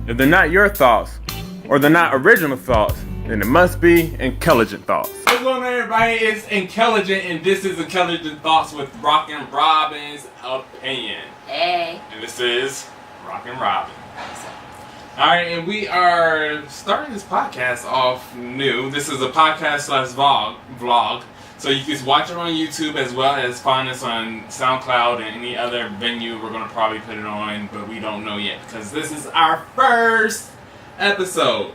If they're not your thoughts, or they're not original thoughts, then it must be inKELigent thoughts. What's going on, everybody? It's inKELigent, and this is inKELigent Thoughts with RocnRobyn's opinion. Hey. And this is RocnRobyn. Alright, and we are starting this podcast off new. This is a podcast slash vlog. So you can watch it on YouTube as well as find us on SoundCloud and any other venue. We're going to probably put it on, but we don't know yet because this is our first episode.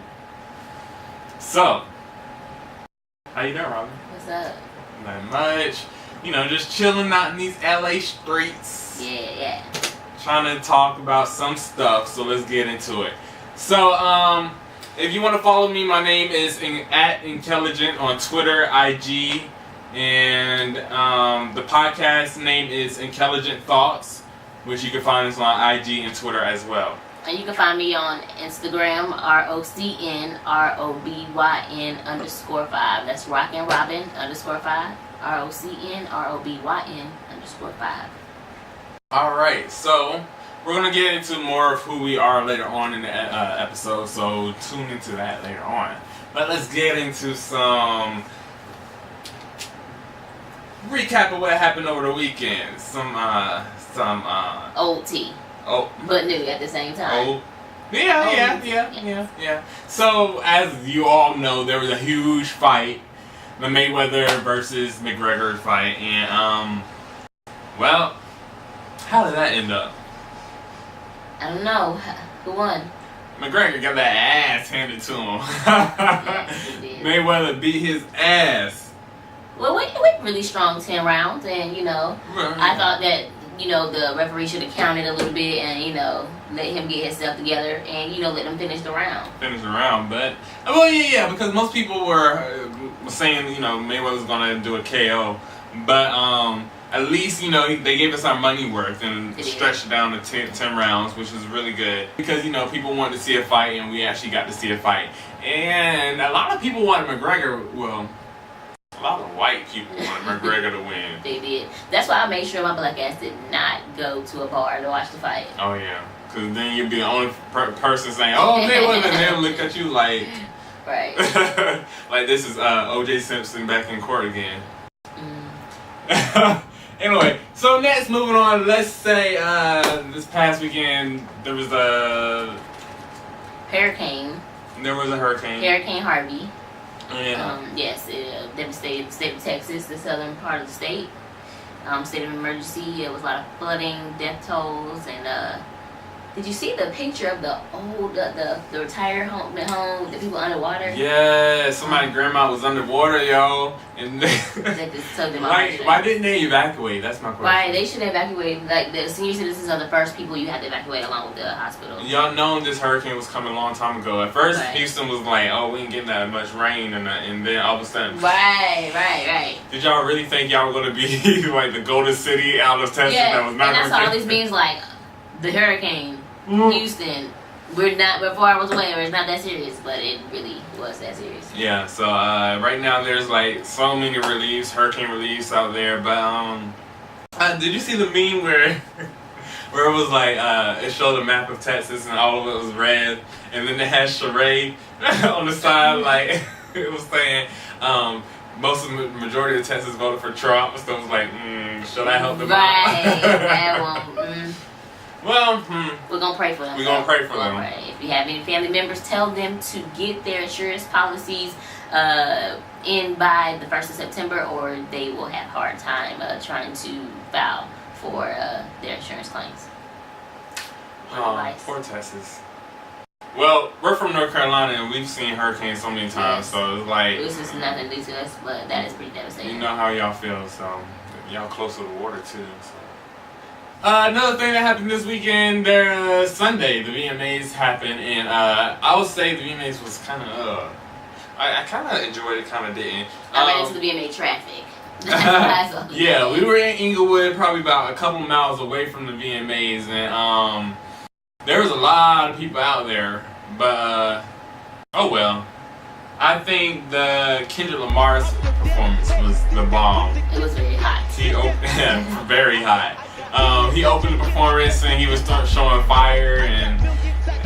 So, how you doing, Robyn? What's up? Not much. You know, just chilling out in these LA streets. Yeah. Trying to talk about some stuff, so let's get into it. So, if you want to follow me, my name is at inKELigent on Twitter, IG, and the podcast name is inKELigent Thoughts, which you can find us on IG and Twitter as well. And you can find me on Instagram, RocnRobyn _5. That's RocnRobyn _5. RocnRobyn _5. Alright, so we're going to get into more of who we are later on in the episode, so tune into that later on. But let's get into some recap of what happened over the weekend. Some Old tea. Oh. But new at the same time. Oh. Yeah. So, as you all know, there was a huge fight. The Mayweather versus McGregor fight. And, well, how did that end up? I don't know. Who won? McGregor got that ass handed to him. Yes, he did. Mayweather beat his ass. Well, we went really strong 10 rounds. And, I thought that, the referee should have counted a little bit and, let him get himself together and, let him finish the round. But, well, yeah, because most people were saying, Mayweather was going to do a KO. But, at least, they gave us our money worth and stretched it down to 10 rounds, which was really good. Because, people wanted to see a fight and we actually got to see a fight. And a lot of people wanted McGregor, well, a lot of white people wanted McGregor to win. They did. That's why I made sure my black ass did not go to a bar to watch the fight. Oh, yeah. Because then you'd be the only person saying, oh, Mayweather, and they'll look at you like... Right. like this is O.J. Simpson back in court again. Mm. Anyway, so next, moving on, let's say this past weekend there was a... Hurricane. There was a hurricane. Hurricane Harvey. Yeah. Yes, it devastated the state of Texas, the southern part of the state. State of emergency. It was a lot of flooding, death tolls, and did you see the picture of the old, the retired home with the people underwater? Yeah, somebody's grandma was underwater, yo. And that just took them why didn't they evacuate? That's my question. Right, they should evacuate. Like, the senior citizens are the first people you have to evacuate along with the hospital. Y'all know this hurricane was coming a long time ago. At first, Right. Houston was like, oh, we ain't getting that much rain, and then all of a sudden... Right. Did y'all really think y'all were going to be like the golden city out of Texas that was not and I saw all these memes like, the hurricane, Houston, we're far away, or it's not that serious, but it really was that serious. Yeah, so right now there's like so many hurricane reliefs out there, but did you see the meme where it was like it showed a map of Texas and all of it was red, and then they had charade on the side, like it was saying majority of Texas voted for Trump, so it was like, should I help them out? Right, that one. Well, we're gonna pray for them. We're gonna pray for them. Right. If you have any family members, tell them to get their insurance policies in by the 1st of September, or they will have a hard time trying to file for their insurance claims. Poor Texas. Well, we're from North Carolina and we've seen hurricanes so many times, so it's like... This is nothing new to us, but that is pretty devastating. You know how y'all feel, so y'all close to the water too, so... another thing that happened this weekend, Sunday, the VMAs happened, and I would say the VMAs was kind of, I kind of enjoyed it, kind of didn't. I ran into the VMA traffic. Yeah, we were in Inglewood, probably about a couple miles away from the VMAs, and there was a lot of people out there, but oh well. I think the Kendrick Lamar's performance was the bomb. It was very hot. He very hot. He opened the performance and he was showing fire, and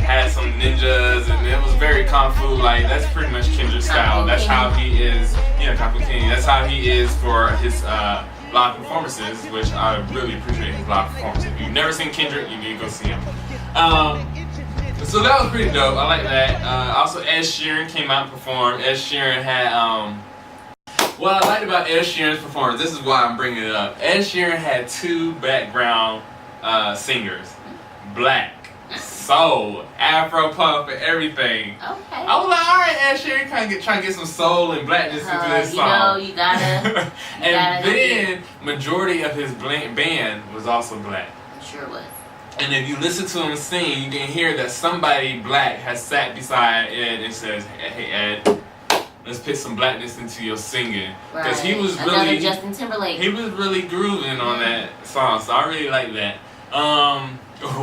had some ninjas, and it was very kung fu. Like that's pretty much Kendrick's style. That's how he is. Yeah, Kung Fu King. That's how he is for his live performances, which I really appreciate his live performances. If you've never seen Kendrick, you need to go see him. So that was pretty dope. I like that. Also, Ed Sheeran came out and performed. Ed Sheeran had what I liked about Ed Sheeran's performance, this is why I'm bringing it up. Ed Sheeran had 2 background singers. Black, soul, Afro punk, and everything. Okay. I was like, alright, Ed Sheeran trying to get some soul and blackness into this song. You gotta. And then, majority of his band was also black. Sure was. And if you listen to him sing, you can hear that somebody black has sat beside Ed and says, "Hey Ed, let's put some blackness into your singing," because he was really Justin Timberlake. He was really grooving on that song, so I really like that.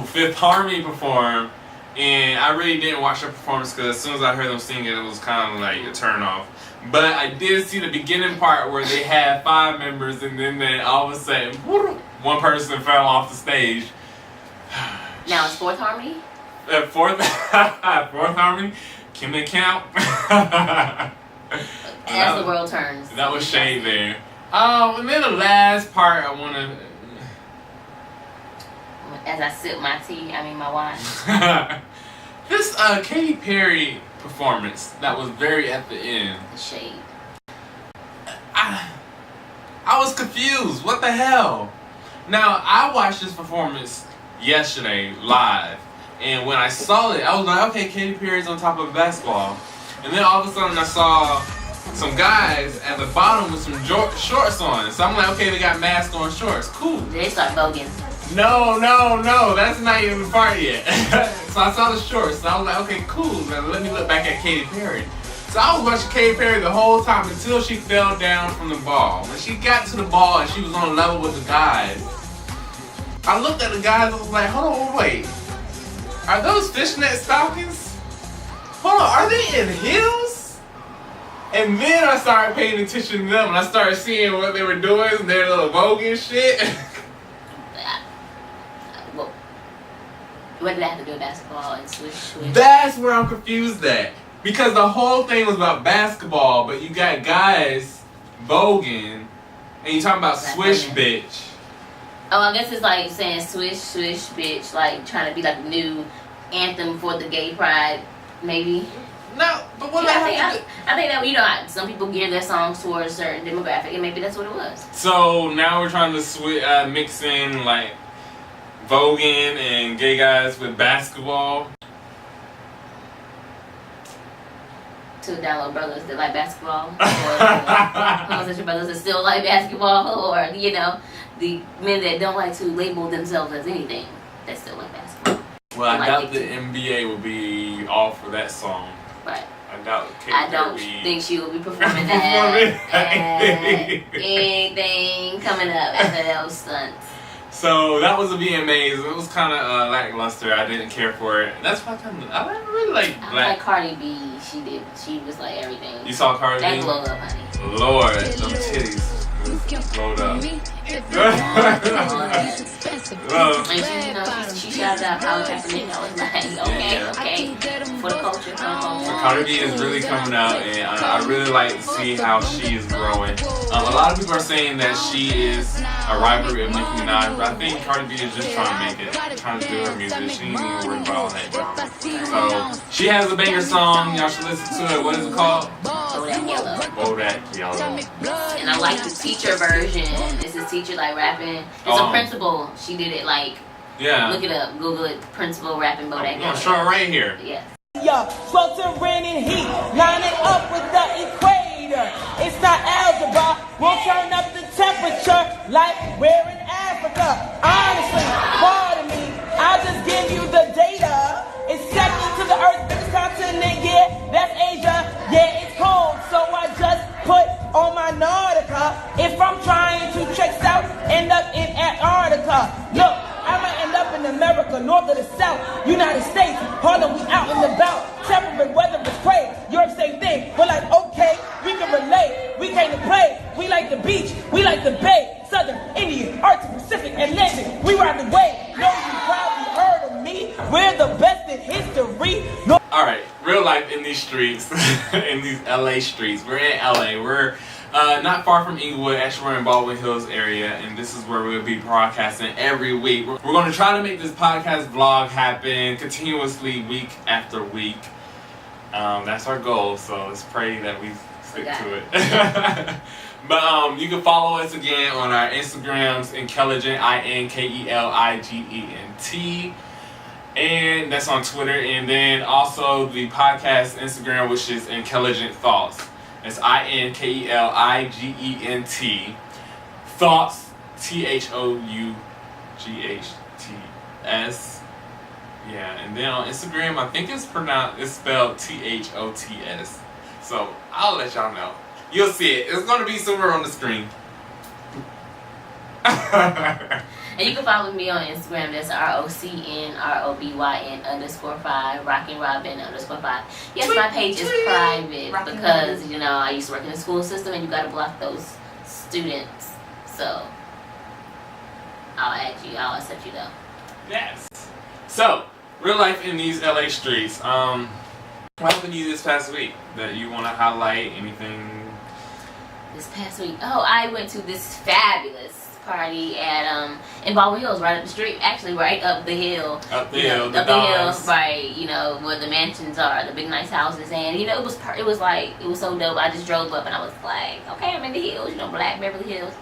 Fifth Harmony performed, and I really didn't watch their performance because as soon as I heard them sing it was kind of like a turn off. But I did see the beginning part where they had 5 members, and then all of a sudden, one person fell off the stage. Now it's Fourth Harmony? Fourth Harmony? Can they count? As the world turns. That was shade there. And then the last part I want to... As I sip my tea, my wine. This Katy Perry performance that was very at the end. Shade. I was confused. What the hell? Now, I watched this performance yesterday live, and when I saw it, I was like, okay, Katy Perry's on top of a basketball. And then all of a sudden I saw some guys at the bottom with some shorts on. So I'm like, okay, they got masks on shorts. Cool. They start voguing. No, that's not even the part yet. So I saw the shorts, so I was like, okay, cool. Now let me look back at Katy Perry. So I was watching Katy Perry the whole time until she fell down from the ball. When she got to the ball and she was on a level with the guys, I looked at the guys and was like, hold on, wait. Are those fishnet stockings? Hold on, are they in heels? And then I started paying attention to them and I started seeing what they were doing and their little voguing shit. What did that have to do with basketball and swish? That's where I'm confused at. Because the whole thing was about basketball, but you got guys voguing and you talking about swish bitch. Oh, I guess it's like saying swish, swish, bitch, like trying to be like the new anthem for the gay pride, maybe. No, but what I think that, some people gear their songs towards a certain demographic, and maybe that's what it was. So now we're trying to mix in like voguing and gay guys with basketball. To download brothers that like basketball, or homosexual brothers that still like basketball, or the men that don't like to label themselves as anything that still like basketball. Well, I doubt the NBA will be all for that song. Right. I don't think she will be performing that at anything coming up after those stunts. So that was a VMAs. It was kind of lackluster. I didn't care for it. That's why I really like I black. like Cardi B. She was like everything. You saw Cardi B? That glowed up, honey. Lord, them titties glowed up. She shouted out Power Traffic. I was like, okay. For the culture. So Cardi B is really coming out, and I really like to see how she is growing. A lot of people are saying that she is a rivalry of Nicki Minaj, but I think Cardi B is just trying to make it, trying to do her music. She ain't even worried about all that drama. So she has a banger song. Y'all should listen to it. What is it called? Bodak Yellow. Bodak Yellow. And I like the teacher version. It's a teacher like rapping. It's a principal. She did it like. Yeah. Look it up. Google it. Principal rapping Bodak Yellow. I'm show it right here. Yes. Yeah, sweltering in heat, lining up with the equator. It's not algebra, we'll turn up the temperature like we're in Africa. Honestly, pardon me, I'll just give you the data. It's second to the Earth's biggest continent, yeah, that's Asia. Yeah, it's cold, so I just put on my Nautica. If I'm trying to trick south, end up in Antarctica. Look, I might end up in America, north of the south, United States, Harlem, we out and about. Temperate weather is crazy, Europe same thing. We're like, okay, we can relate, we came to play. We like the beach, we like the bay. Southern, Indian, Arctic, Pacific, Atlantic, we ride the wave. Know you probably heard of me, we're the best in history. Alright, real life in these streets, in these LA streets. We're in LA. We're not far from Inglewood. Actually, we're in Baldwin Hills area, and this is where we'll be broadcasting every week. We're going to try to make this podcast vlog happen continuously week after week. That's our goal, so let's pray that we stick to it. But you can follow us again on our Instagrams, inKELigent, INKELIGENT. And that's on Twitter. And then also the podcast Instagram, which is inKELigent Thoughts. It's INKELIGENT. Thoughts, THOUGHTS. Yeah, and then on Instagram, I think it's spelled THOTS. So I'll let y'all know. You'll see it. It's going to be somewhere on the screen. And you can follow me on Instagram. That's RocnRobyn_5, RocnRobyn_5. Yes, my page is private because I used to work in the school system, and you got to block those students. So I'll add you. I'll accept you though. Yes. So real life in these LA streets. What happened to you this past week that you want to highlight? Anything? This past week, I went to this fabulous party at in Baldwin Hills, right up the street. Actually, right up the hill. Up the hill, right? Where the mansions are, the big nice houses, and it was so dope. I just drove up and I was like, okay, I'm in the hills, Black Beverly Hills.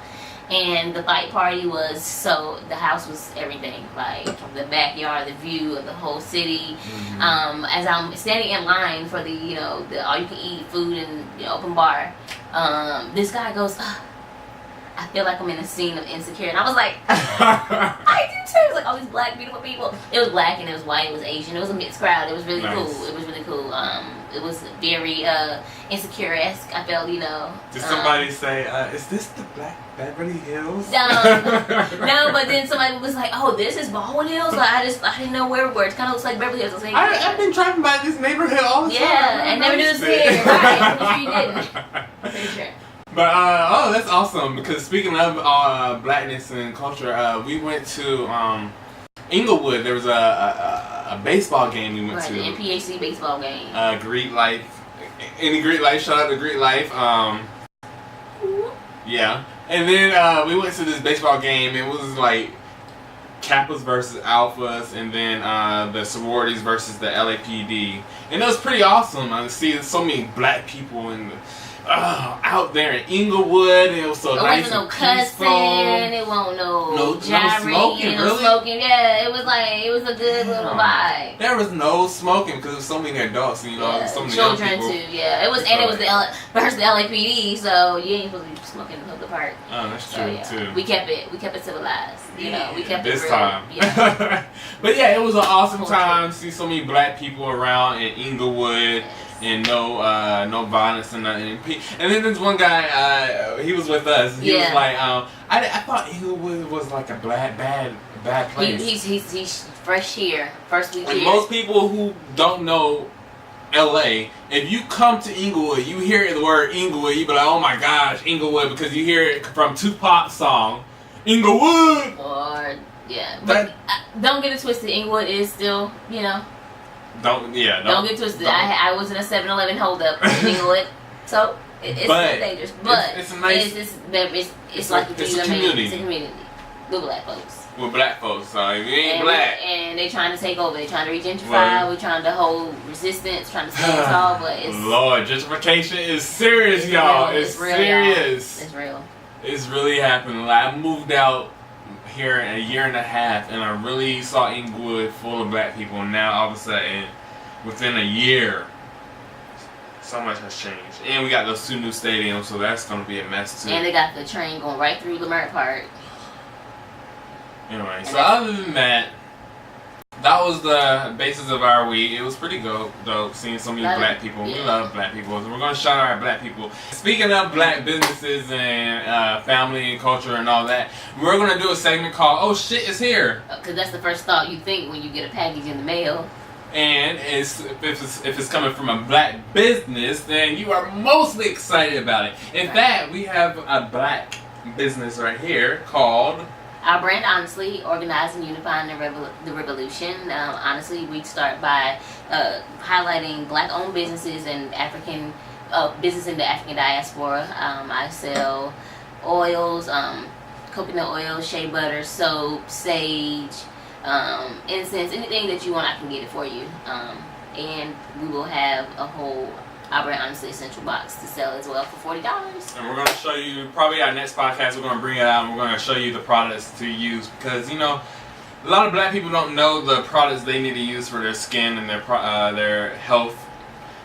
And the fight party was the house was everything, like the backyard, the view of the whole city. Mm-hmm. As I'm standing in line for the the all you can eat food and open bar, this guy goes, I feel like I'm in a scene of Insecure, and I was like, I do too. It was like all these black beautiful people. It was black and it was white, it was Asian, it was a mixed crowd. It was really cool. It was really cool. It was very Insecure-esque. I felt, Did somebody say, is this the Black Beverly Hills? No, but then somebody was like, oh, this is Baldwin Hills? I didn't know where we were. It kind of looks like Beverly Hills. I was like, I've been driving by this neighborhood all the time. Yeah, I never knew it was here. Right, I'm sure you didn't. I'm pretty sure. But that's awesome, because speaking of blackness and culture, we went to Inglewood. There was a baseball game we went to. The NPHC baseball game. Greek Life. Any Greek Life? Shout out to Greek Life. Yeah. And then we went to this baseball game. It was like Kappas versus Alphas, and then the sororities versus the LAPD. And it was pretty awesome. I see so many black people in the out there in Inglewood. It was so nice. It wasn't no cussing. It wasn't no smoking. No smoking. Yeah, it was a good little vibe. There was no smoking because there was so many adults, so many children young people. too. Yeah, it was, and it was the LAPD, so you ain't supposed to be smoking in the public park. Oh, that's true too. We kept it civilized. We kept this it real. time. Yeah. But yeah, it was an awesome time. See so many black people around in Inglewood. And no violence and nothing. And then there's one guy, he was with us. He was like, I thought Inglewood was like a bad place. He's fresh here, first week and here. Most people who don't know LA, if you come to Inglewood, you hear the word Inglewood, you be like, oh my gosh, Inglewood, because you hear it from Tupac's song, Inglewood. But don't get it twisted. Inglewood is still, Don't get twisted. I was in a 7-Eleven holdup in Inglewood, so it's still dangerous. But it's nice. It's like a community. It's a community with black folks. With black folks, so if you ain't black, and they trying to take over. They trying to regentrify. We're trying to hold resistance, trying to stand tall. But it's Lord, gentrification is serious, y'all. It's real, serious. It's real. It's really happening. Like, I moved out here in a year and a half, and I really saw Inglewood full of black people. And now all of a sudden, within a year, so much has changed. And we got those 2 new stadiums, so that's going to be a mess too. And they got the train going right through Lamert Park. Anyway, so other than that, that was the basis of our week. It was pretty dope, seeing so many black people. We love black people, so we're going to shout out our black people. Speaking of black businesses and family and culture and all that, we're going to do a segment called Oh Shit, It's Here. Because that's the first thought you think when you get a package in the mail. And if it's coming from a black business, then you are mostly excited about it. In fact, we have a black business right here called Our brand, honestly, organizing, unifying the revolution. Honestly, we start by highlighting Black-owned businesses and African business in the African diaspora. I sell oils, coconut oil, shea butter, soap, sage, incense, anything that you want, I can get it for you. And we will have a whole Our Brand Honestly Essential box to sell as well for $40. And we're going to show you, probably our next podcast, we're going to bring it out and we're going to show you the products to use, because, you know, a lot of Black people don't know the products they need to use for their skin and their health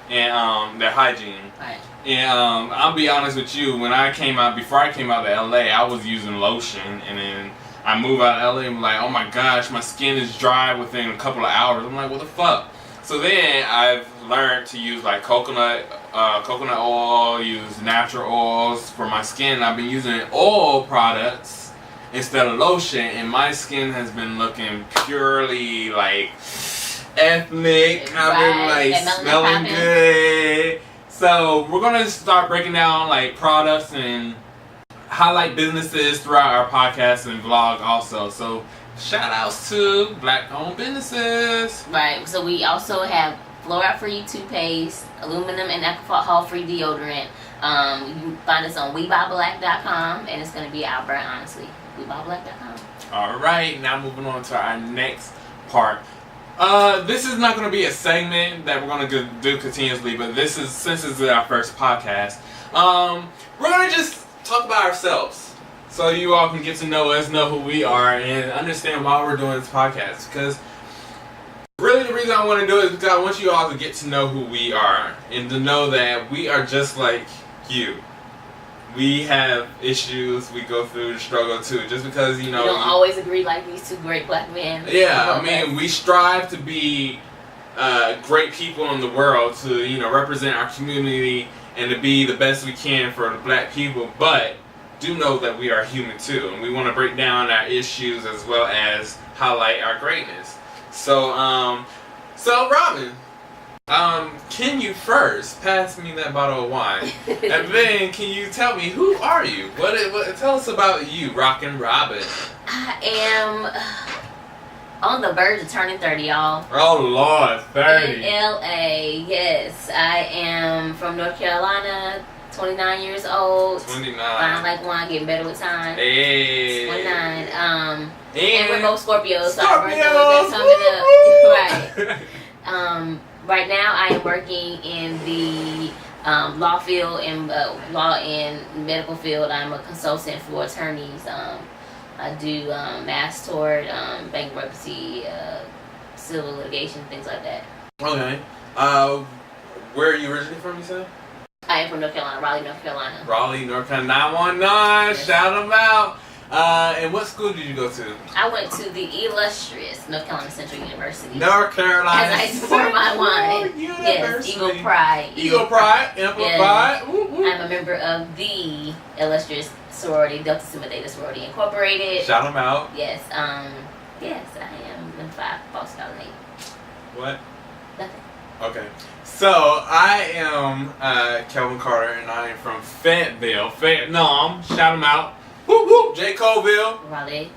and their hygiene. Right. And I'll be honest with you, before I came out to LA, I was using lotion, and then I moved out of LA and I'm like, oh my gosh, my skin is dry within a couple of hours. I'm like, what the fuck? So then I've learned to use like coconut oil, use natural oils for my skin. I've been using oil products instead of lotion, and my skin has been looking purely like ethnic. I've been like smelling good. So we're gonna start breaking down like products and highlight businesses throughout our podcast and vlog also. So shout outs to Black-owned businesses. Right. So we also have fluoride-free toothpaste, aluminum and alcohol-free deodorant. You can find us on WeBuyBlack.com, and it's going to be Our Brand Honestly. WeBuyBlack.com. All right. Now moving on to our next part. This is not going to be a segment that we're going to do continuously, but since this is our first podcast, we're going to just talk about ourselves. So you all can get to know us, know who we are, and understand why we're doing this podcast. Because really the reason I want to do it is because I want you all to get to know who we are. And to know that we are just like you. We have issues, we go through the struggle too. Just because, you know... We don't always agree like these two great Black men. Yeah, I mean, we strive to be great people in the world. To, you know, represent our community and to be the best we can for the Black people. But... do know that we are human too, and we want to break down our issues as well as highlight our greatness. So Robin, can you first pass me that bottle of wine, and then can you tell me who are you? What tell us about you, RocnRobyn? I am on the verge of turning 30, y'all. Oh Lord, 30. In LA, yes. I am from North Carolina. 29 years old. 29. Fine like wine, getting better with time. Hey. 29. And we're both Scorpios. So our Scorpios. birthday coming up. Right. Right now I am working in the law field and law and medical field. I'm a consultant for attorneys. I do mass tort, bankruptcy, civil litigation, things like that. Okay. Where are you originally from, you said? I am from North Carolina, Raleigh, North Carolina. Raleigh, North Carolina, 919. Yes. Shout them out. And what school did you go to? I went to the illustrious North Carolina Central University. North Carolina. As I pour my wine. Yes, Eagle Pride. Eagle Pride, Amplified. Yes. I'm a member of the illustrious sorority, Delta Sigma Theta Sorority Incorporated. Shout them out. Yes, yes, I am in 5 False Scholar name. What? Nothing. Okay. So, I am Kelvin Carter, and I am from Fayetteville, Vietnam. Shout them out. Whoop whoop, J. Colville. Raleigh.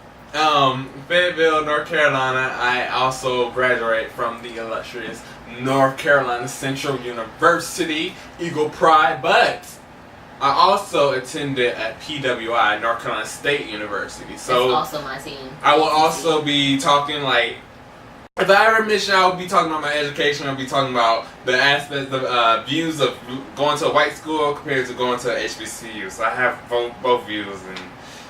Fayetteville, North Carolina. I also graduated from the illustrious North Carolina Central University, Eagle Pride, but I also attended at PWI, North Carolina State University. So that's also my team. I will also be talking like, if I ever mention, I will be talking about my education. I'll be talking about the aspects of views of going to a white school compared to going to a HBCU. So I have both views, and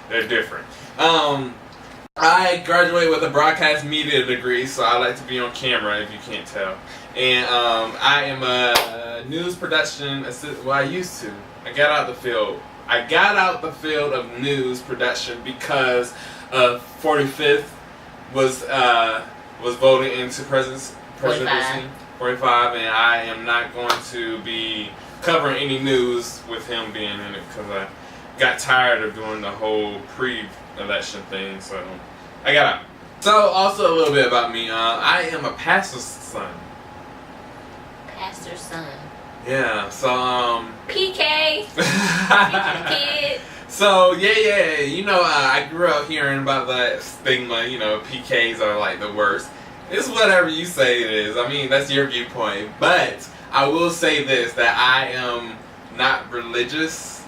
they're different. I graduated with a broadcast media degree, so I like to be on camera if you can't tell. And I am a news production assistant. Well, I used to. I got out the field. I got out the field of news production because 45th was voted into presidency. 45, and I am not going to be covering any news with him being in it because I got tired of doing the whole pre-election thing, so I got out. So, also a little bit about me. I am a pastor's son. Pastor's son. Yeah, so PK. Kid. So yeah. You know, I grew up hearing about that stigma. You know, PKs are like the worst. It's whatever you say it is. I mean, that's your viewpoint. But I will say this: that I am not religious.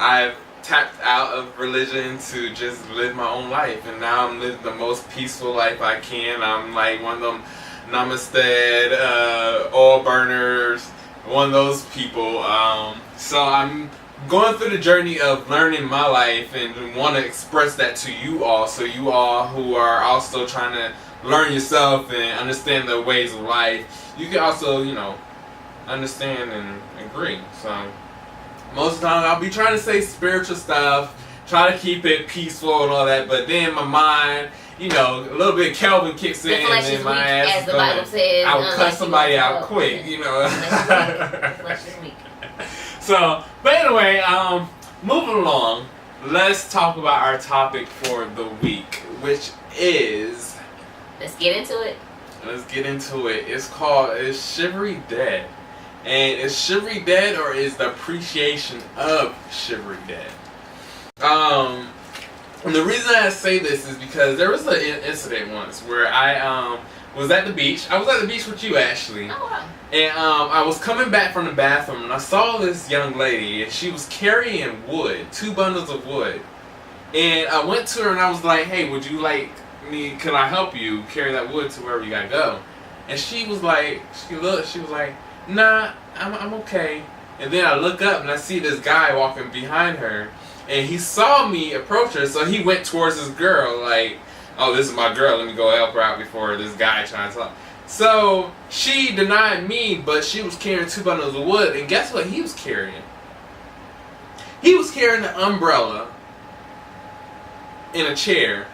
I've tapped out of religion to just live my own life, and now I'm living the most peaceful life I can. I'm like one of them namaste, oil burners, one of those people. So I'm going through the journey of learning my life and want to express that to you all, so you all who are also trying to learn yourself and understand the ways of life, you can also, you know, understand and agree. So most of the time I'll be trying to say spiritual stuff, try to keep it peaceful and all that, but then my mind, you know, a little bit Kelvin kicks in and then my ass is going, I would cut somebody out quick, you know. So, but anyway, moving along, let's talk about our topic for the week, which is... Let's get into it. Let's get into it. It's called, is Chivalry dead? And is Chivalry dead, or is the appreciation of Chivalry dead? And the reason I say this is because there was an incident once where I was at the beach. I was at the beach with you, actually. Oh, wow. And I was coming back from the bathroom, and I saw this young lady, and she was carrying wood, 2 bundles of wood. And I went to her, and I was like, hey, would you like me, can I help you carry that wood to wherever you gotta go? And she was like, she was like, nah, I'm okay. And then I look up, and I see this guy walking behind her, and he saw me approach her, so he went towards this girl, like, oh, this is my girl, let me go help her out before this guy tries to talk. So she denied me, but she was carrying 2 bundles of wood, and guess what he was carrying? He was carrying an umbrella in a chair.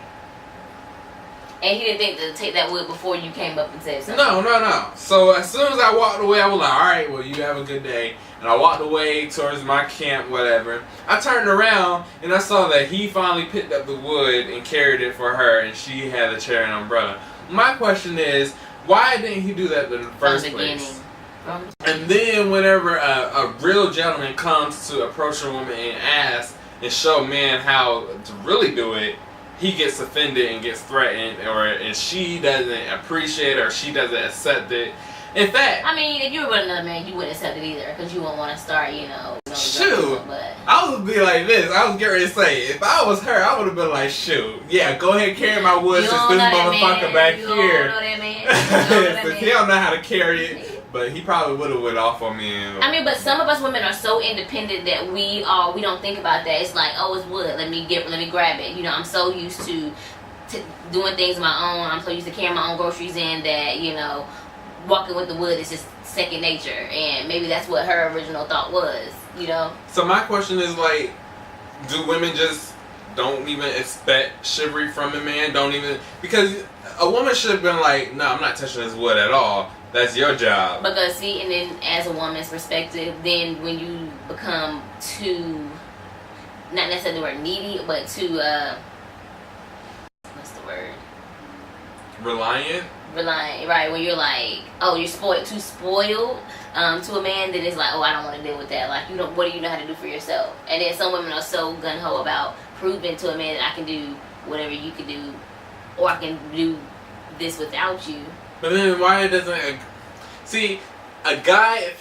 And he didn't think to take that wood before you came up and said something? No. So as soon as I walked away, I was like, alright, well, you have a good day. And I walked away towards my camp, whatever. I turned around, and I saw that he finally picked up the wood and carried it for her, and she had a chair and umbrella. My question is, why didn't he do that in the first place? And then whenever a real gentleman comes to approach a woman and ask and show men how to really do it, he gets offended and gets threatened, and she doesn't appreciate it, or she doesn't accept it. In fact, I mean, if you were with another man, you wouldn't accept it either, because you wouldn't want to start, you know. Shoot, I would be like this. I was getting ready to say, if I was her, I would have been like, shoot, yeah, go ahead and carry my wood since this motherfucker back here. You don't know that man. Since he don't know how to carry it. But he probably would have went off on me. I mean, but some of us women are so independent that we don't think about that. It's like, oh, it's wood. Let me grab it. You know, I'm so used to doing things on my own. I'm so used to carrying my own groceries in that, you know, walking with the wood is just second nature. And maybe that's what her original thought was, you know. So my question is, like, do women just don't even expect chivalry from a man? Don't even, because a woman should have been like, no, I'm not touching this wood at all. That's your job. Because see, and then as a woman's perspective, then when you become too, not necessarily the word needy, but too, what's the word? Reliant, right? When you're like, oh, you're too spoiled to a man, then it's like, oh, I don't want to deal with that. Like, what do you know how to do for yourself? And then some women are so gung-ho about proving to a man that I can do whatever you can do, or I can do this without you. But then why doesn't see a guy?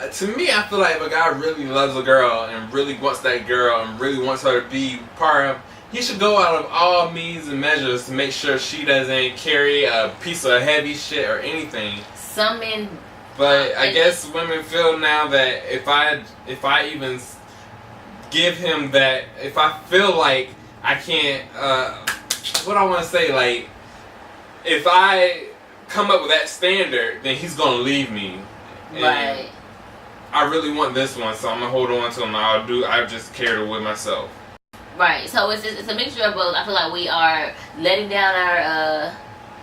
To me, I feel like if a guy really loves a girl and really wants that girl and really wants her to be part of, he should go out of all means and measures to make sure she doesn't carry a piece of heavy shit or anything. Some men, but I guess women feel now that if I even give him that, if I feel like I can't, what I want to say, like, if I come up with that standard, then he's gonna leave me. And right. I really want this one, so I'm gonna hold on to him. I just carry it with myself. Right. So it's a mixture of both. I feel like we are letting down our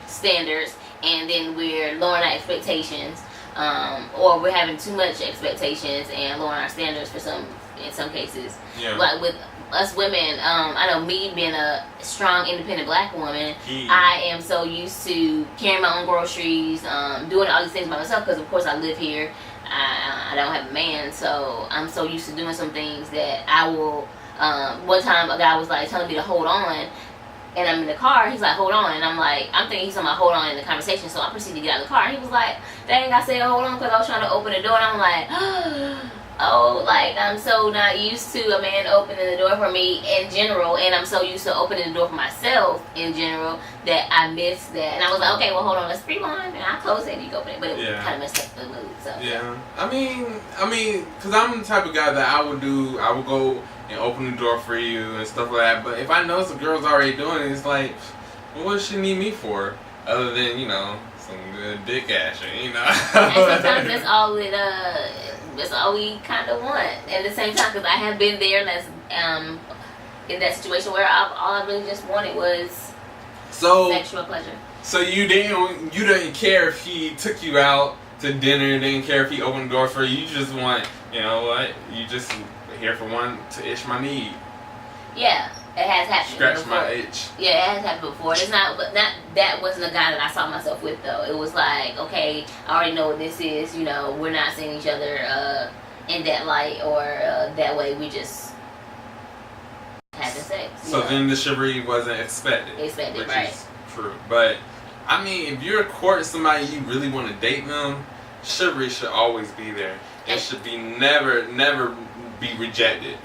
standards, and then we're lowering our expectations, or we're having too much expectations and lowering our standards in some cases. Yeah. Like with us women, I know me being a strong, independent black woman, I am so used to carrying my own groceries, doing all these things by myself, because of course I live here. I don't have a man, so I'm so used to doing some things that I will One time a guy was like telling me to hold on, and I'm in the car. He's like, hold on, and I'm thinking he's talking about hold on in the conversation. So I proceeded to get out of the car. And he was like, dang, I said hold on because I was trying to open the door, and I'm like, oh, like I'm so not used to a man opening the door for me in general, and I'm so used to opening the door for myself in general that I missed that. And I was like, okay, well hold on, let's rewind, and I closed it and you go open it, but it kind of messed up the mood. So yeah, I mean, because I'm the type of guy that I would go and open the door for you and stuff like that. But if I know some girl's already doing it, it's like, well, what does she need me for? Other than, you know, some good dick action, you know. And sometimes that's all we kind of want. At the same time, because I have been there, and that's in that situation where all I really just wanted was sexual pleasure. So you didn't care if he took you out to dinner, didn't care if he opened the door for you. You just want, you know what? You just here for one to itch my need. Yeah, it has happened. Scratch before. my itch. Yeah, it has happened before. It's not that wasn't a guy that I saw myself with though. It was like, okay, I already know what this is. You know, we're not seeing each other in that light or that way. We just had the sex. So then the chivalry wasn't expected. Expected, which right? Is true, but I mean, if you're courting somebody you really want to date them, chivalry should always be there. It should be never be rejected.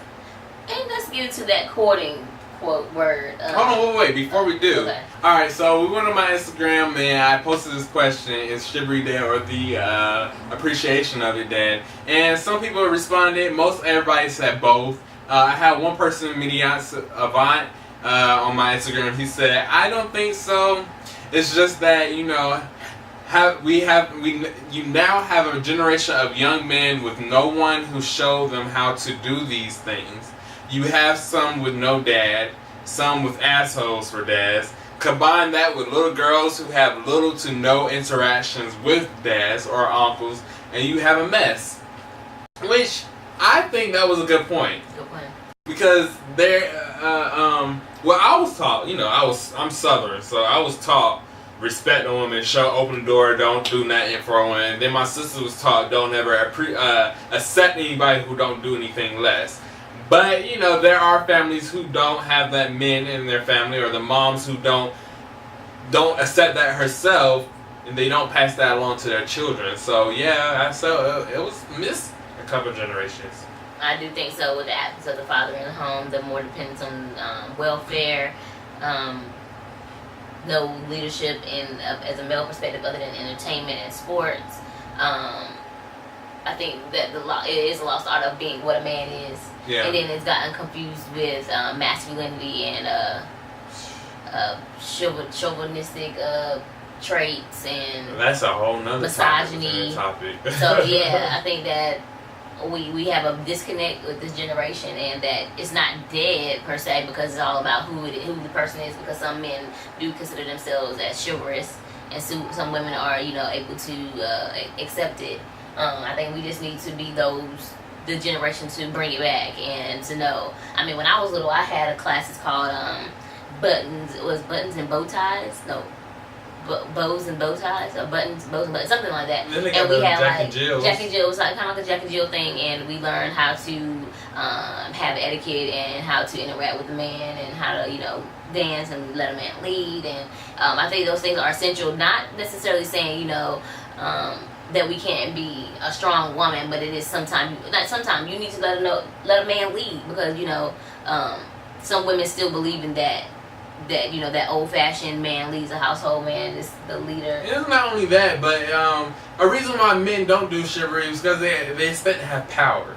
And let's get into that courting quote word. Hold on, wait. Before we do, okay. All right. So we went on my Instagram and I posted this question: is chivalry dead or the appreciation of it dead? And some people responded. Most everybody said both. I had one person, Mediance Avant, on my Instagram. He said, "I don't think so. It's just that, you know." You now have a generation of young men with no one who showed them how to do these things. You have some with no dad, some with assholes for dads. Combine that with little girls who have little to no interactions with dads or uncles, and you have a mess. Which I think that was a good point. Good point. Because well, I was taught, you know, I'm Southern, so I was taught. Respect a woman, open the door, don't do nothing for a woman. Then my sister was taught don't ever accept anybody who don't do anything less. But, you know, there are families who don't have that men in their family, or the moms who don't accept that herself, and they don't pass that along to their children. So, yeah, it was missed a couple generations. I do think so, with the absence of the father in the home, the more dependence on welfare, no leadership as a male perspective other than entertainment and sports. I think that it is a lost art of being what a man is. Yeah. And then it's gotten confused with masculinity and chauvinistic traits and that's a whole nother misogyny. Topic. So yeah, I think that we have a disconnect with this generation, and that it's not dead per se because it's all about who the person is. Because some men do consider themselves as chivalrous, and some women are, you know, able to accept it. I think we just need to be the generation to bring it back and to know. I mean, when I was little, I had a classes called buttons. It was buttons and bow ties. No. Bows and bow ties, or buttons, bows and buttons, something like that. And we had Jack and Jill. Jack and Jill was like kind of like a Jack and Jill thing, and we learned how to have etiquette and how to interact with the man and how to, you know, dance and let a man lead. And I think those things are essential. Not necessarily saying, you know, that we can't be a strong woman, but it is sometimes you need to let a man lead, because, you know, some women still believe in that, you know, that old-fashioned man leads a household, man is the leader. It's not only that, but a reason why men don't do chivalry is because they expect to have power.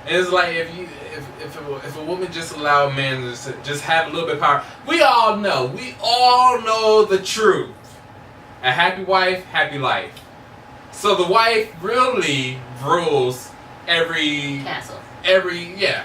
And it's like if a woman just allow a man to just have a little bit of power, we all know the truth. A happy wife, happy life. So the wife really rules every castle.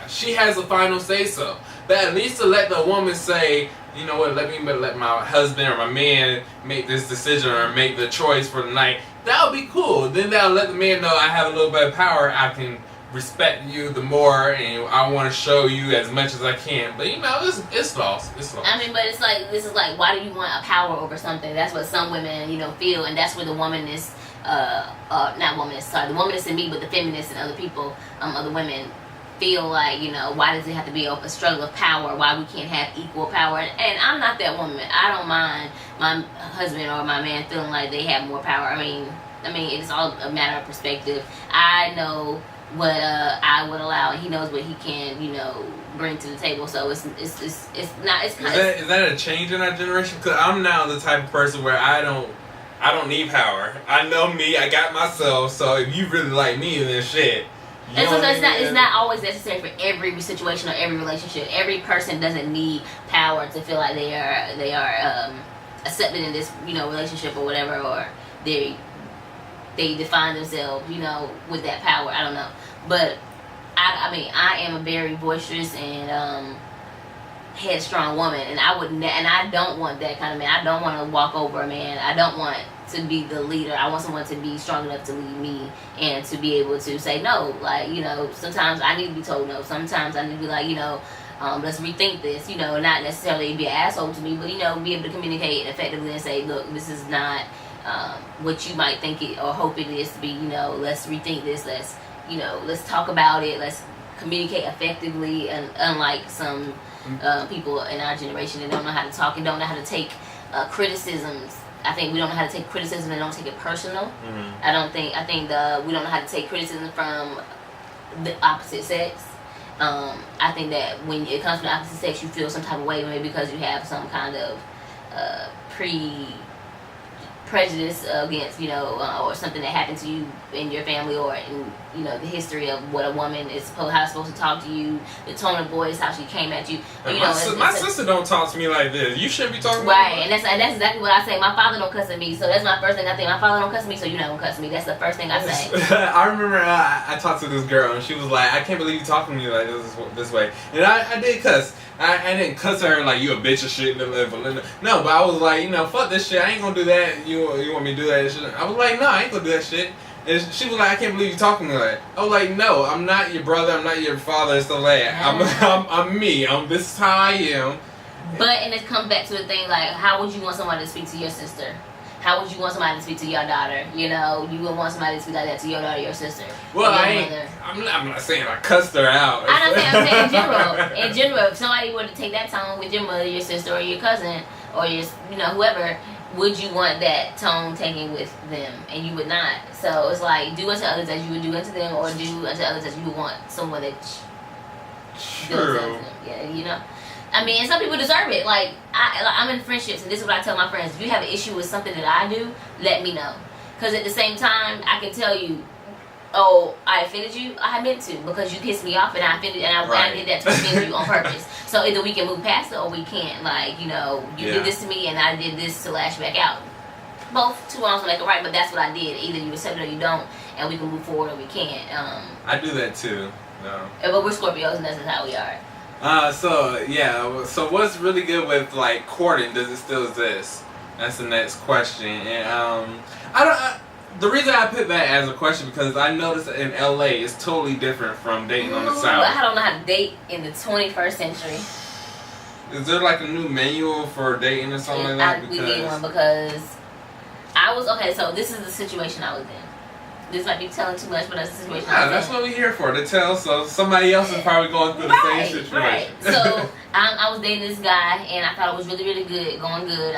She has a final say so. But at least to let the woman say, you know what, let my husband or my man make this decision or make the choice for the night. That would be cool. Then that'll let the man know I have a little bit of power. I can respect you the more, and I want to show you as much as I can. But, you know, it's lost. It's lost. I mean, but it's like, this is like, why do you want a power over something? That's what some women, you know, feel, and that's where the womanist, the womanist in me, but the feminists and other people, other women feel like, you know, why does it have to be a struggle of power? Why we can't have equal power? And I'm not that woman. I don't mind my husband or my man feeling like they have more power. I mean, it's all a matter of perspective. I know what I would allow, and he knows what he can, you know, bring to the table. So it's not. It's kind of. Is that a change in our generation? Because I'm now the type of person where I don't need power. I know me. I got myself. So if you really like me, then shit. And so it's not always necessary for every situation or every relationship. Every person doesn't need power to feel like they are accepted in this, you know, relationship or whatever, or they define themselves, you know, with that power. I don't know, but I am a very boisterous and headstrong woman, and I don't want that kind of man. I don't want to walk over a man. I don't want to be the leader. I want someone to be strong enough to lead me and to be able to say no. Like, you know, sometimes I need to be told no. Sometimes I need to be like, you know, let's rethink this, you know, not necessarily be an asshole to me, but, you know, be able to communicate effectively and say, look, this is not what you might think it or hope it is to be, you know, let's rethink this, let's talk about it, let's communicate effectively. And unlike some people in our generation that don't know how to talk and don't know how to take criticisms, I think we don't know how to take criticism and don't take it personal. Mm-hmm. I think we don't know how to take criticism from the opposite sex. I think that when it comes from the opposite sex, you feel some type of way, maybe because you have some kind of prejudice against, you know, or something that happened to you in your family or in, you know, the history of what a woman is supposed to talk to you, the tone of voice, how she came at you. My sister don't talk to me like this. You shouldn't be talking right, and that's exactly what I say. My father don't cuss at me, so that's my first thing I think. My father don't cuss at me, so you're not gonna cuss at me. That's the first thing I say. I remember I talked to this girl and she was like, I can't believe you talking to me like this way. And I did cuss. I didn't cuss her like you a bitch or shit. No, but I was like, you know, fuck this shit. I ain't gonna do that. You want me to do that shit? I was like, no, I ain't gonna do that shit. And she was like, I can't believe you talking to me like that. I was like, no, I'm not your brother. I'm not your father and stuff like that. I'm me. This is how I am. But, and it comes back to the thing, like, how would you want somebody to speak to your sister? How would you want somebody to speak to your daughter? You know, you would want somebody to speak like that to your daughter, your sister. Well, I'm not saying I cussed her out. I'm saying in general. In general, if somebody were to take that tone with your mother, your sister, or your cousin, or your, you know, whoever, would you want that tone taken with them? And you would not. So it's like, do unto others as you would do unto them, or do unto others as you would want someone that does unto them. Yeah, you know. I mean, and some people deserve it. Like, I'm in friendships, and this is what I tell my friends. If you have an issue with something that I do, let me know. Because at the same time, I can tell you, oh, I offended you. I meant to, because you pissed me off, and I offended, and I did that to offend you on purpose. So either we can move past it, or we can't. Like, you know, you did this to me, and I did this to lash back out. Both two wrongs will make a right, but that's what I did. Either you accept it or you don't, and we can move forward or we can't. I do that too. No. But we're Scorpios, and that's just how we are. So what's really good with like courting? Does it still exist? That's the next question. And the reason I put that as a question because I noticed that in LA it's totally different from dating on the South. I don't know how to date in the 21st century. Is there like a new manual for dating or something like that? We need one because I was so this is the situation I was in. This might be telling too much, but that's the situation. Yeah, that's what we're here for, to tell. So somebody else is probably going through the same situation. Right. So I was dating this guy, and I thought it was really, really good, going good.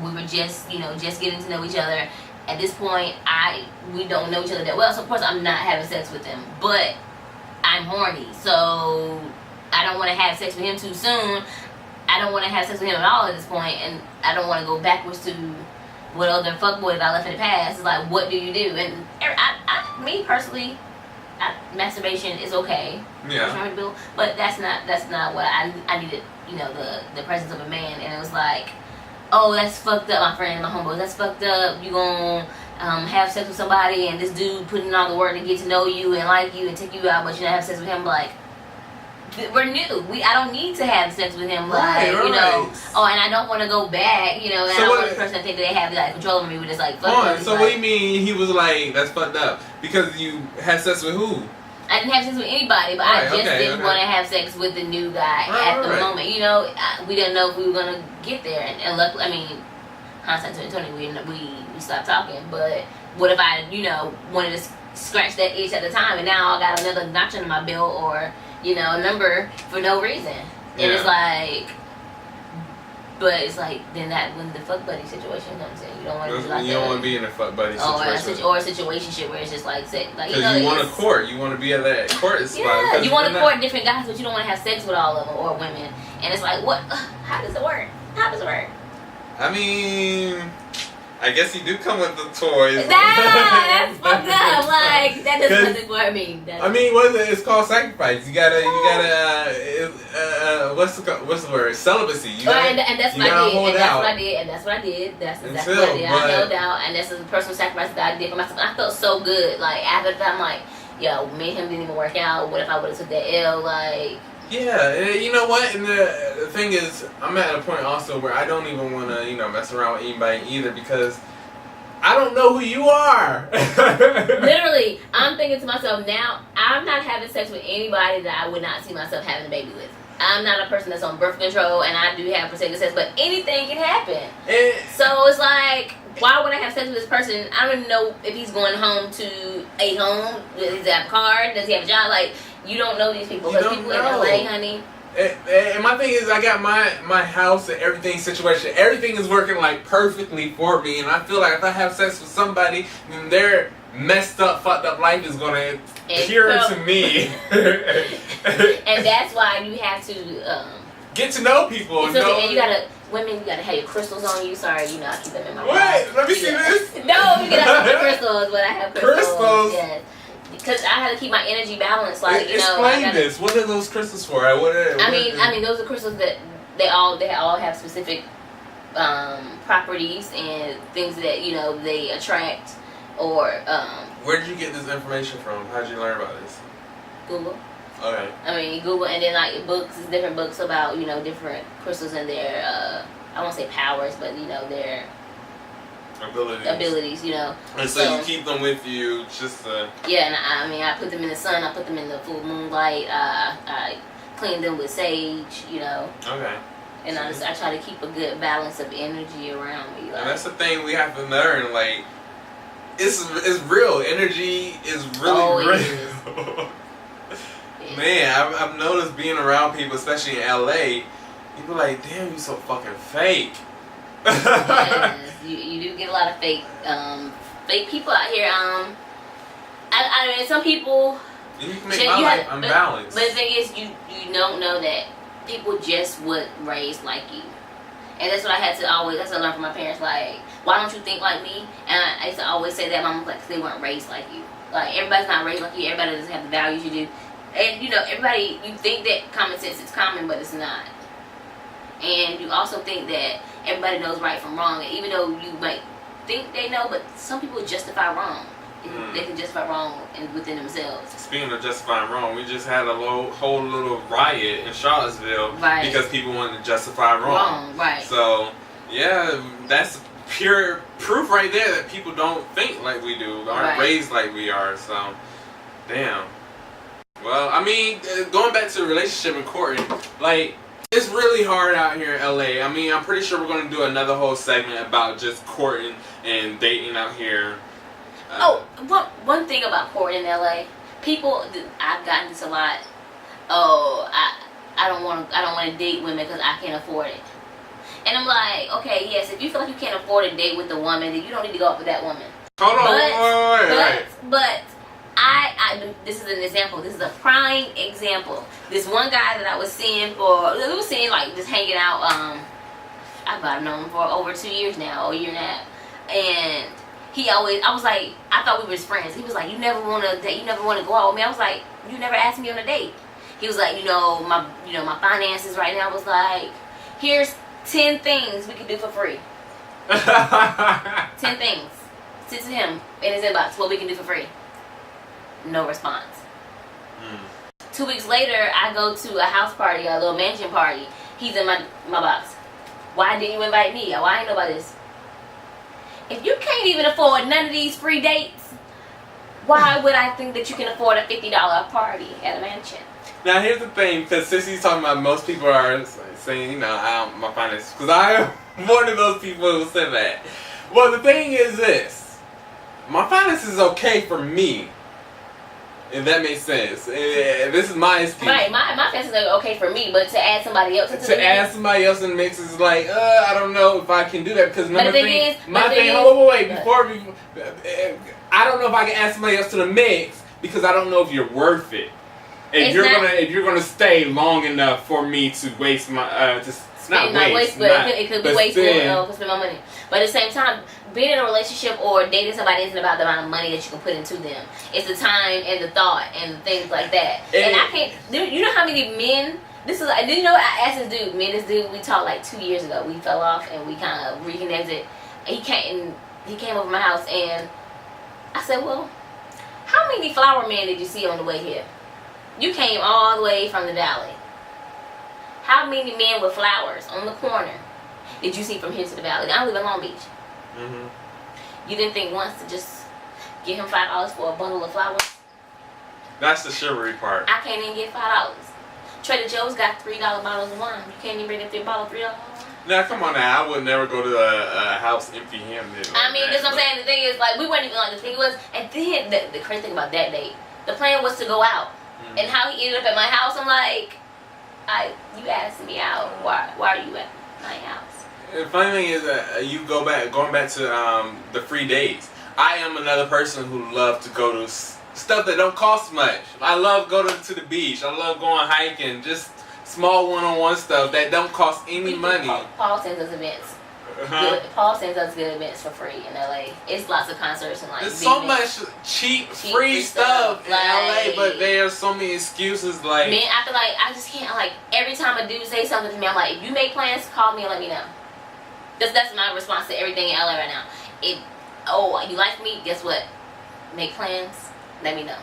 We were just getting to know each other. At this point, we don't know each other that well, so of course I'm not having sex with him. But I'm horny, so I don't want to have sex with him too soon. I don't want to have sex with him at all at this point, and I don't want to go backwards to what other fuckboy that I left in the past. It's like, what do you do? And me personally, masturbation is okay. Yeah. But that's not what I needed. You know, the presence of a man, and it was like, oh, that's fucked up, my friend, my homeboy. That's fucked up. You gonna have sex with somebody, and this dude putting in all the work to get to know you and like you and take you out, but you don't have sex with him. Like, we're new. I don't need to have sex with him. Like, you know. Oh, and I don't want to go back. You know, and I don't want the person to think that they have like control over me. But it's like, fuck. So what do you mean he was like, that's fucked up? Because you had sex with who? I didn't have sex with anybody, but I just didn't want to have sex with the new guy at the moment. You know, we didn't know if we were gonna get there, and luckily, I mean, hindsight 2020, we stopped talking. But what if I, wanted to scratch that itch at the time, and now I got another notch under my belt, or you know, a number for no reason. And Yeah. it's like, but it's like, then that when the fuck buddy situation comes in, you don't want to be like You don't want to be in a fuck buddy or situation. or a situationship where it's just like, like Because you know, you want to it's- court. You want to be at that court spot. Yeah, because you want to you're court not- different guys, but you don't want to have sex with all of them or women. And it's like, what? How does it work? How does it work? I mean, I guess you do come with the toys. Nah, that's fucked up. Like, that does 'Cause- nothing for me. I mean, what is it? It's called sacrifice. You gotta, what's the word? Celibacy. You gotta, and that's you what I gotta did. hold And that's out. what I did. And that's what I did. That's exactly Until, what I did. but- I held out. And that's a personal sacrifice that I did for myself. And I felt so good. Like, after that, I'm like, yo, me and him didn't even work out. What if I would have took that L? Like, Yeah, you know what? And the thing is, I'm at a point also where I don't even want to, mess around with anybody either because I don't know who you are. literally, I'm thinking to myself now, I'm not having sex with anybody that I would not see myself having a baby with. I'm not a person that's on birth control, and I do have protected sex, but anything can happen. And- So it's like, why would I have sex with this person? I don't even know if he's going home to a home. Does he have a car? Does he have a job? Like, you don't know these people. You Because don't people know. in LA, honey. And my thing is, I got my house and everything situation. Everything is working like perfectly for me, and I feel like if I have sex with somebody, then their messed up, fucked up life is gonna appear to me. And that's why you have to Get to know people. and you gotta women, you gotta have your crystals on you. Sorry, you know I keep them in my What? bag. Let me see Yeah. this. No, you gotta have the crystals, but I have crystals. Crystals? Yes. Because I had to keep my energy balanced. Like, you know, Explain I gotta, this. What are those crystals for? I mean, those are crystals that they all have specific properties and things that they attract or Where did you get this information from? How did you learn about this? Google. Okay. I mean, Google, and then like books, different books about different crystals and their I won't say powers, but their abilities. And so you keep them with you just to... Yeah, and I put them in the sun. I put them in the full moonlight. I clean them with sage. Okay. And I try to keep a good balance of energy around me. Like, And that's the thing we have to learn. Like, it's real. Energy is really Oh, it real. is. Man, I've noticed being around people, especially in LA, people like, damn, you so fucking fake. Yes, you do get a lot of fake people out here. I mean, some people. And you can make my life unbalanced. But the thing is, you don't know that people just would raise like you, and that's what I had to always. That's what I learned from my parents. Like, why don't you think like me? And I used to always say that. Mom, like, 'cause they weren't raised like you. Like, everybody's not raised like you. Everybody doesn't have the values you do. And everybody, you think that common sense is common, but it's not. And you also think that everybody knows right from wrong. And even though you might think they know, but some people justify wrong. They can justify wrong within themselves. Speaking of justifying wrong, we just had a whole little riot in Charlottesville Right. because people wanted to justify wrong. Right. So, yeah, that's pure proof right there that people don't think like we do, aren't Right. raised like we are. So, damn. Well, I mean, going back to the relationship and courting, like, it's really hard out here in LA. I mean, I'm pretty sure we're going to do another whole segment about just courting and dating out here. One thing about courting in LA, people, I've gotten this a lot. Oh, I don't want to date women because I can't afford it. And I'm like, okay, yes, if you feel like you can't afford a date with a woman, then you don't need to go out with that woman. Hold on, wait. But this is an example. This is a prime example. This one guy that I was seeing like just hanging out. I've about known him for over 2 years now, or a year and a half. And I was like, I thought we were just friends. He was like, you never want to date, you never want to go out with me. I was like, you never asked me on a date. He was like, my finances right now. I was like, here's 10 things we can do for free. 10 things. Sent to him in his inbox, what we can do for free. No response. 2 weeks later, I go to a house party, a little mansion party. He's in my box. Why didn't you invite me? Why ain't know about this? If you can't even afford none of these free dates, why would I think that you can afford a $50 party at a mansion? Now here's the thing, because since he's talking about most people are saying, my finances, because I am one of those people who said that. Well, the thing is this, my finances is okay for me. If that makes sense. This is my excuse. Right, my fence is like, okay for me, but to add somebody else into the To add mix, somebody else in the mix is like, I don't know if I can do that because But the thing is- wait, before I don't know if I can add somebody else to the mix because I don't know if you're worth it. If you're gonna stay long enough for me to waste my it's not waste, but it could be wasteful. then- Spend my money. But at the same time, being in a relationship or dating somebody isn't about the amount of money that you can put into them. It's the time and the thought and things like that. And I can't. You know how many men? This is. You know, I asked this dude. Me and this dude, we talked like 2 years ago. We fell off and we kind of reconnected. And he came over my house and I said, well, how many flower men did you see on the way here? You came all the way from the valley. How many men with flowers on the corner did you see from here to the valley? I live in Long Beach. Mhm. You didn't think once to just give him $5 for a bundle of flowers? That's the chivalry part. I can't even get $5. Trader Joe's got $3 bottles of wine. You can't even bring up their bottle of $3 wine. Now, come on now. I would never go to a house empty-handed. I mean, that's what I'm saying. The thing is, like, we weren't even like, the thing was, and then the crazy thing about that date, the plan was to go out. Mhm. And how he ended up at my house, I'm like, you asked me out. Why are you at my house? The funny thing is that going back to the free dates. I am another person who loves to go to stuff that don't cost much. I love going to the beach. I love going hiking. Just small one-on-one stuff that don't cost any money. Paul sends us events. Uh-huh. Paul sends us good events for free in LA. It's lots of concerts and like. There's so big much cheap free stuff in LA, but there are so many excuses. Like, man, I feel like I just can't. Like every time a dude say something to me, I'm like, if you make plans, call me and let me know. That's my response to everything in LA right now. You like me? Guess what? Make plans. Let me know.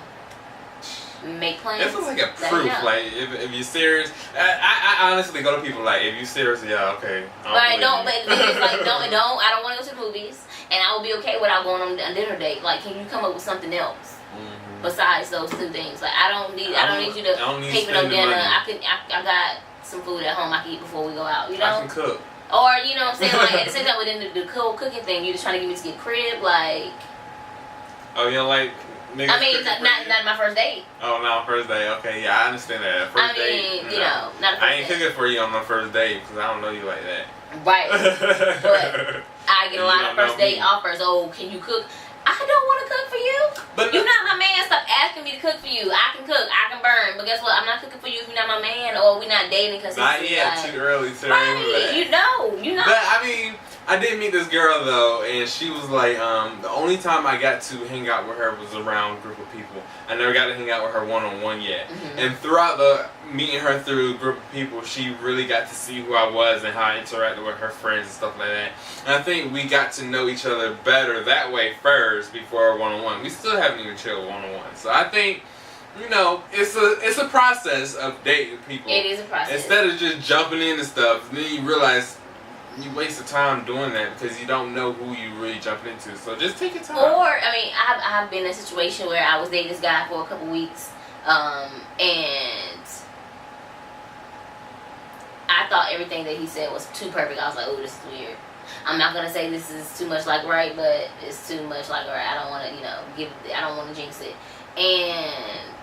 Make plans. this is like a let me proof. know. Like, if you're serious, I honestly go to people like, if you're serious, yeah, okay. Right, don't. But it's like, don't. I don't want to go to the movies, and I will be okay without going on a dinner date. Like, can you come up with something else besides those two things? Like, I don't need you to pay for no dinner. I got some food at home I can eat before we go out. You know. I can cook. Or you know what I'm saying? Like at the same time, within the cool cooking thing, you just trying to get me to get crib, like. Oh, you know, like. I mean, not my first date. Oh, no, first date. Okay, yeah, I understand that. First date, you know, not a first I ain't date. cooking for you on my first date because I don't know you like that. Right. But I get a lot of don't first know date me. offers. Oh, can you cook? I don't want to cook for you. But You're not my man. Stop asking me to cook for you. I can cook. I can burn. But guess what? I'm not cooking for you if you're not my man or we're not dating because not yet. Too early to remember Right. that. You know. You're not. But I mean, I did meet this girl though, and she was like, the only time I got to hang out with her was around a group of people. I never got to hang out with her one-on-one yet. Mm-hmm. And throughout the meeting her through a group of people, she really got to see who I was and how I interacted with her friends and stuff like that. And I think we got to know each other better that way first before one-on-one. We still haven't even chilled one-on-one. So I think, you know, it's a process of dating people. It is a process. Instead of just jumping into stuff, then you realize you waste the time doing that because you don't know who you really jumping into. So just take your time. Or, I mean, I've been in a situation where I was dating this guy for a couple weeks, and I thought everything that he said was too perfect. I was like, oh, this is weird. I'm not gonna say this is too much like right, but it's too much like right. I don't want to, I don't want to jinx it. And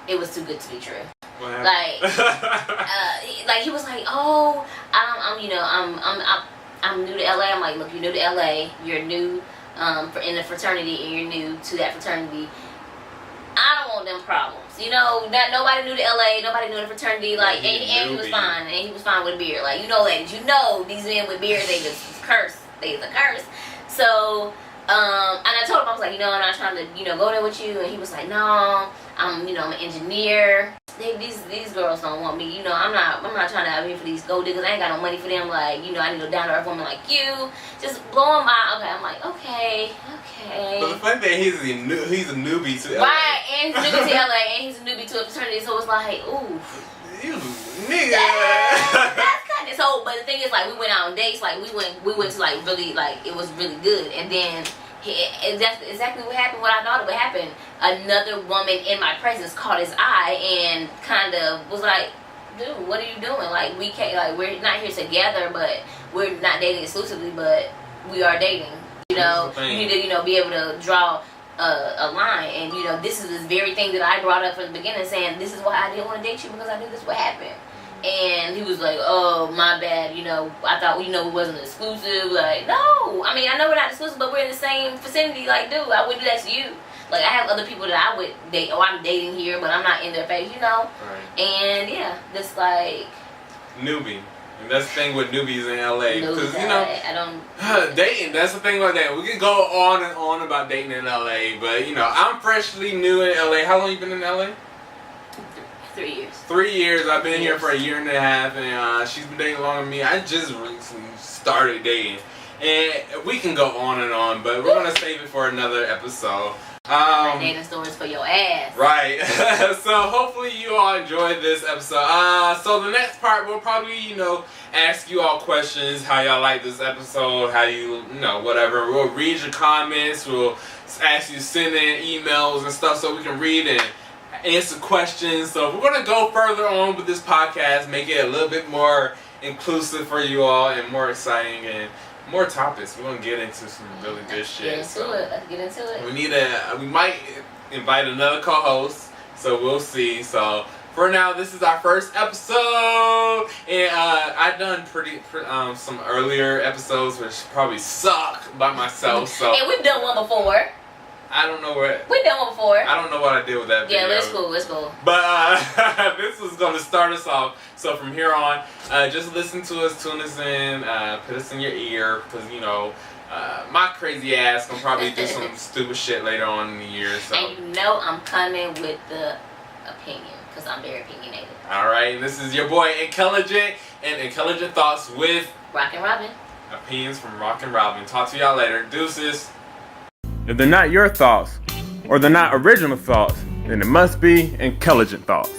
it was too good to be true. What happened? Like he was like, oh, I'm new to LA. I'm like, look, you're new to LA. You're new in the fraternity, and you're new to that fraternity. I don't want them problems. You know, that nobody knew to LA, nobody knew the fraternity. Like, and he was fine, and he was fine with a beard. Like, ladies, these men with beards, they just curse. They just a curse. So, and I told him, I was like, I'm not trying to, go there with you. And he was like, no, I'm an engineer. These girls don't want me. I'm not trying to have here for these gold diggers. I ain't got no money for them. Like, I need a down to earth woman like you. Just blow them out. Okay, I'm like, okay. But the funny thing, he's a newbie to LA. Right, and he's a newbie to LA, and he's a newbie to a fraternity. So it's like, ooh. You nigga. That's kind of so. But the thing is, like, we went out on dates. Like, we went to like really, like, it was really good. And then that's exactly what happened. What I thought would happen. Another woman in my presence caught his eye and kind of was like, dude, what are you doing? Like, we can't. Like, we're not here together, but we're not dating exclusively, but we are dating. You need to, be able to draw a line, and you know, this is this very thing that I brought up from the beginning, saying this is why I didn't want to date you, because I knew this would happen. And he was like, oh, my bad, you know, I thought, you know, it wasn't exclusive. Like, no, I mean, I know we're not exclusive, but we're in the same vicinity. Like, dude, I wouldn't do that to you. Like, I have other people that I would date, or I'm dating here, but I'm not in their face, you know. Right. And yeah, just like newbie. And that's the thing with newbies in LA, because you know, I don't dating. That's the thing about that. We can go on and on about dating in LA, but you know, I'm freshly new in LA. How long you been in LA? 3 years. 3 years. I've been here for a year and a half, and she's been dating longer than me. I just recently started dating, and we can go on and on, but we're gonna save it for another episode. Dating stories for your ass. Right. So hopefully you all enjoyed this episode. So the next part we'll probably, you know, ask you all questions, how y'all like this episode, how you know, whatever. We'll read your comments, we'll ask you to send in emails and stuff so we can read and answer questions. So we're gonna go further on with this podcast, make it a little bit more inclusive for you all and more exciting and more topics. We're gonna get into some really good shit. Let's get into it. We might invite another co-host, so we'll see. So for now, this is our first episode, and I've done some earlier episodes which probably suck by myself. So and we've done one before. I don't know what We've done one before. I don't know what I did with that video. Yeah, it's cool. But this is going to start us off. So from here on, just listen to us, tune us in, put us in your ear, because you know, my crazy ass gonna probably do some stupid shit later on in the year. So. And you know I'm coming with the opinion, because I'm very opinionated. Alright, this is your boy inKELigent, and inKELigent Thoughts with RocnRobyn. Opinions from RocnRobyn. Talk to y'all later. Deuces. If they're not your thoughts, or they're not original thoughts, then it must be inKELigent thoughts.